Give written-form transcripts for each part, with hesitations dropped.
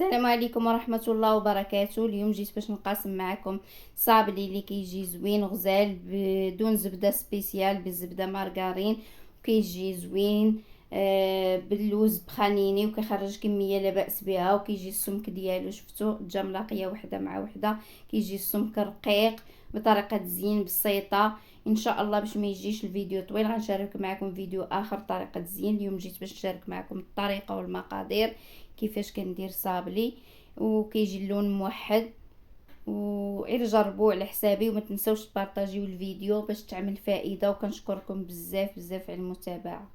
السلام عليكم ورحمة الله وبركاته. اليوم جيت باش نقاسم معكم صابلي اللي كيجي زوين غزال بدون زبدة سبيسيال، بالزبدة مارغرين، وكيجي زوين باللوز بخانيني، وكيخرج كمية لا بأس بها، وكيجي السمك ديالو شفتو جا ملاقية وحدة مع وحدة، كيجي السمك رقيق بطريقة تزيين بسيطة. ان شاء الله باش ما يجيش الفيديو طويل غنشارك معكم فيديو اخر طريقة تزيين. اليوم جيت باش نشارك معكم الطريقة والمقادير كيفاش كندير صابلي، وكيجي اللون موحد. وغير جربوه على حسابي، وما تنسوش تبارطاجيو الفيديو باش تعمل فائده. وكنشكركم بزاف بزاف على المتابعه.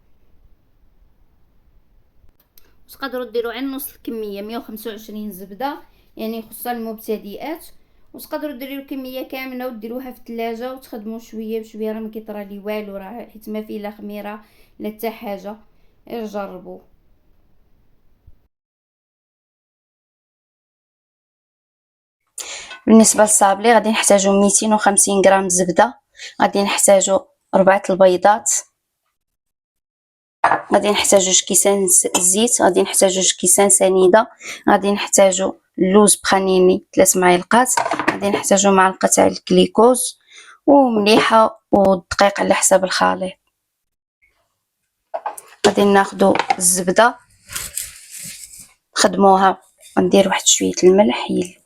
تقدروا ديروا عن نص الكميه، 125 زبده يعني خصوصا المبتدئات، وتقدروا ديروا كميه كامله وديروها في الثلاجه وتخدموا شويه بشويه، راه ما كيطرى لي والو، راه حيت ما فيه لا خميره لا حتى حاجه. غير جربوه. بالنسبه للصابلي غادي نحتاجو 250 غرام زبده، غادي نحتاجو 4 البيضات، غادي نحتاجو جوج كيسان زيت، غادي نحتاجو جوج كيسان سنيده، غادي نحتاجو اللوز بخانيني 3 معالق، غادي نحتاجو معلقه تاع الكليكوز ومليحه والدقيق على حساب الخليط. غادي ناخدو الزبده نخدموها، ندير واحد شويه الملح هي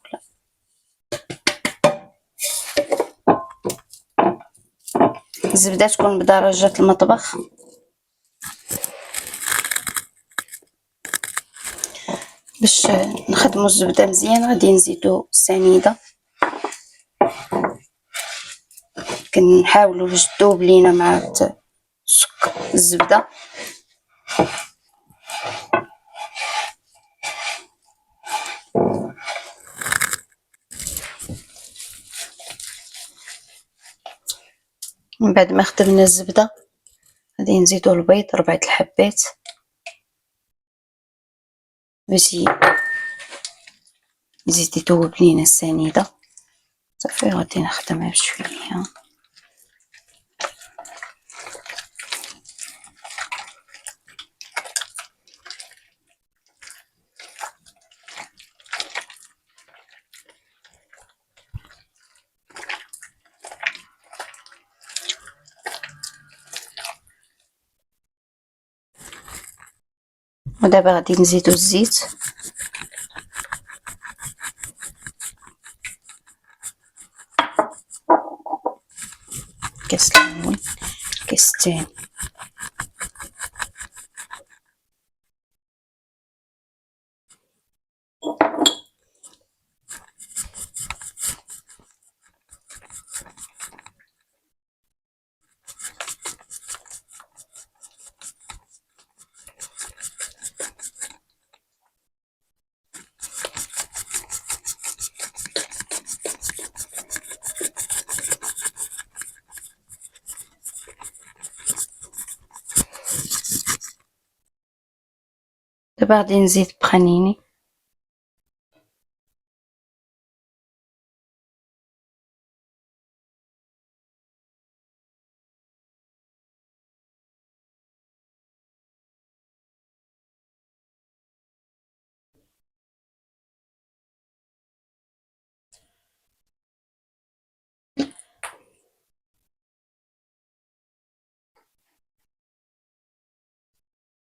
الزبده تكون بدرجه المطبخ. باش نخدمو الزبده مزيان غادي نزيدو السنيده، كنحاولوا باش تذوب لينا مع السكر الزبده. من بعد ما خدمنا الزبده غادي نزيدو البيض 4 الحبات باش يزيد يذوب لينا السنيده. صافي غادي نخدمها بشويه. ودابا غادي نزيدو الزيت، كاس الاول، كاس الثاني، دابا غادي نزيد بخانيني،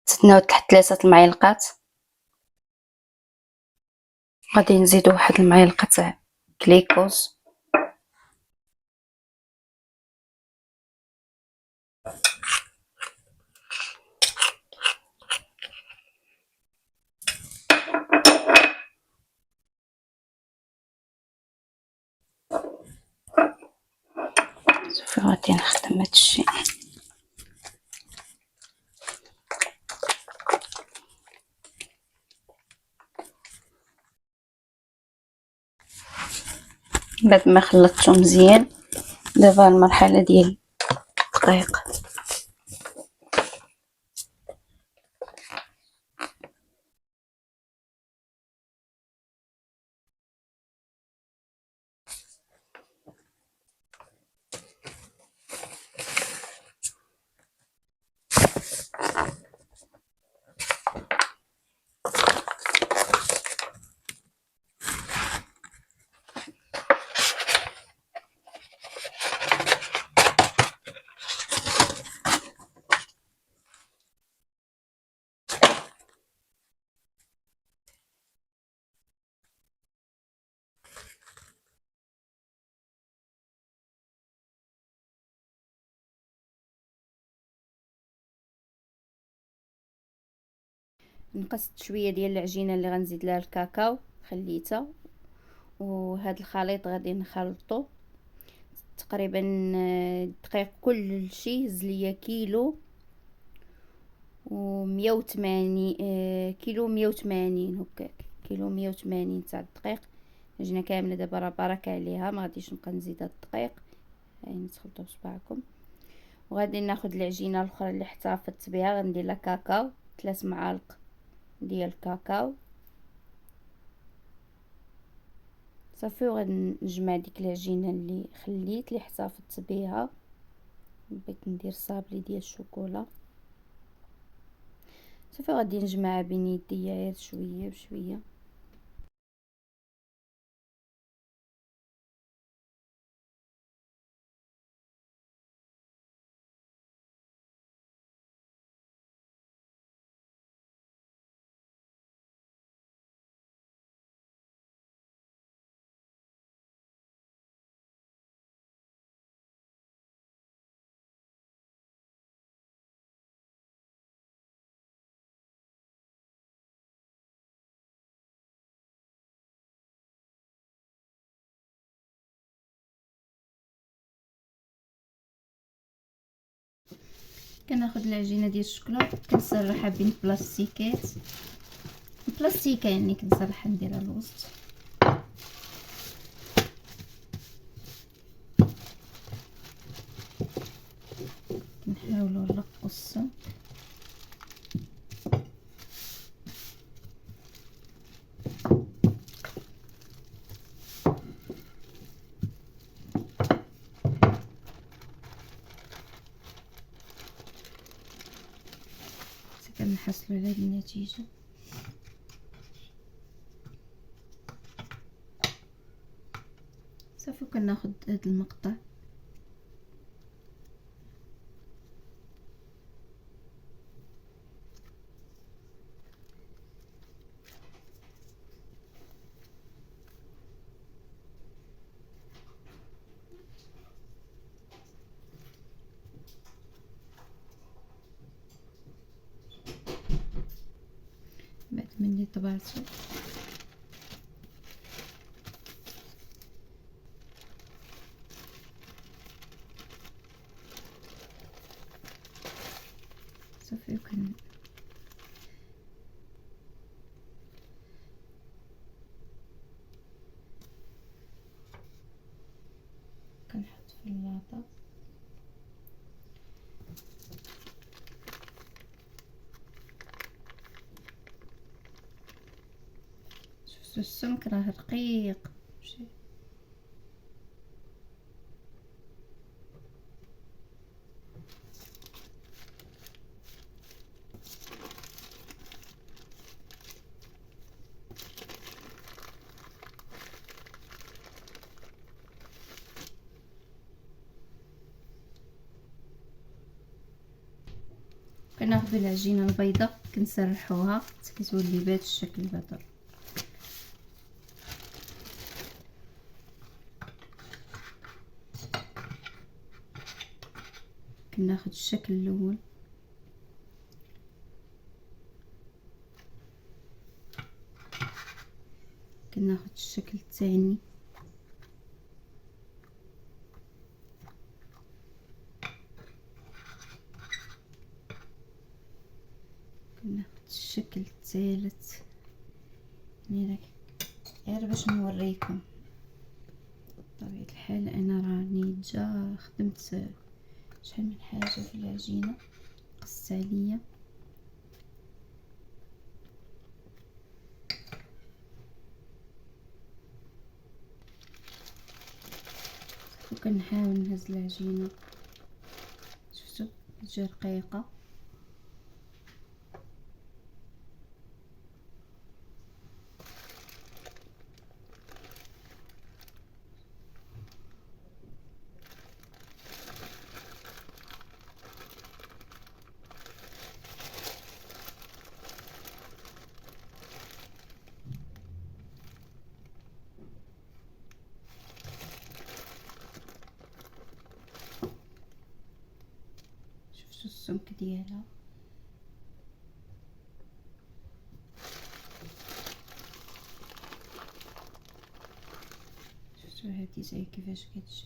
زدنا تحت 3 المعالق، غادي نزيدو واحد المعلقه تاع كليكوز، صافي غادي نخدم هادشي. بعد ما خلطتو مزيان دابا المرحله ديال الدقيق، نقصت شويه ديال العجينه اللي غنزيد لها الكاكاو خليتها، وهذا الخليط غادي نخلطه تقريبا. دقيق كل شيء هز ليا كيلو و180 كيلو 180 هكاك، كيلو 180 تاع الدقيق. العجينه كامله دابا راه بركه عليها، ما غاديش نبقى نزيد الدقيق، يعني تخلطوا بصبعكم. وغادي ناخذ العجينه الاخرى اللي احتفظت بها، غندير لها كاكاو 3 معالق ديال الكاكاو صافي. وغادي نجمع ديك العجينه اللي خليت اللي احتفظت بها. بغيت ندير صابلي ديال الشوكولا صافي، غادي نجمعها بين يديا غير شويه بشويه. كناخذ العجينه ديال الشكلاط كنسرحها بين بلاستيكات، بلاستيكه يعني كنسرحها نديرها الوسط. كنحاولوا نلقوا السمك. كنحصلوا على هذه النتيجه. صافي كناخذ هذا المقطع بعد مني طبعته. صافي كنحط في اللاطه. شفتوا السمك راه رقيق. كناخذ العجينه البيضاء كنسرحوها حتى كتولي بهذا الشكل هذا. كناخذ الشكل الاول، كناخذ الشكل الثاني، كناخذ الشكل الثالث. يعني غير باش نوريكم بطبيعة الحال انا راني جا خدمت شحال من حاجه في العجينه قص عليا. وكنحاول نهز العجينه، شفتوا تجي رقيقه. شفتوا السمك ديالها. شوفوا هادي زي كيفاش كتجي.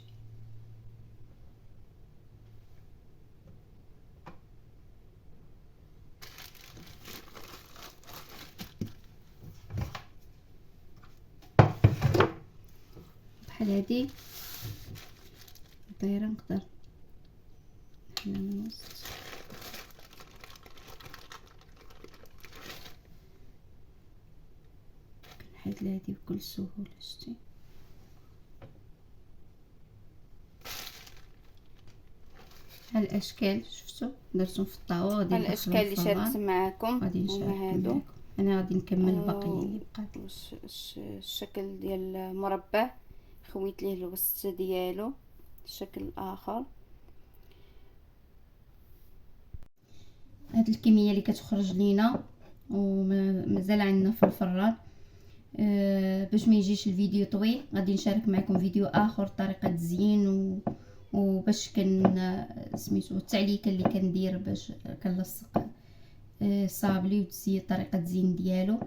بحال هادي دايره نقدر هنا من الوسط كنحيد هادي بكل سهوله. شتي ها الاشكال شفتوا درتهم في الطاوه، غادي ندخلهم الاشكال اللي في شاركت الفران. معكم غادي نشارك هما هادو. معكم. انا غادي نكمل البقيه اللي بقات. الشكل ديال المربع خويت ليه الوسط ديالو. الشكل الاخر هاد الكميه اللي كتخرج لينا ومازال عندنا في الفران. باش ما يجيش الفيديو طويل غادي نشارك معكم فيديو اخر طريقه تزيين وباش سميتو التعليكه اللي كندير باش كنلصق صابلي وتزيين طريقه التزيين ديالو.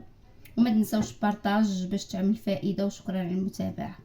وما تنساوش بارطاج باش تعمل فائده. وشكرا على المتابعه.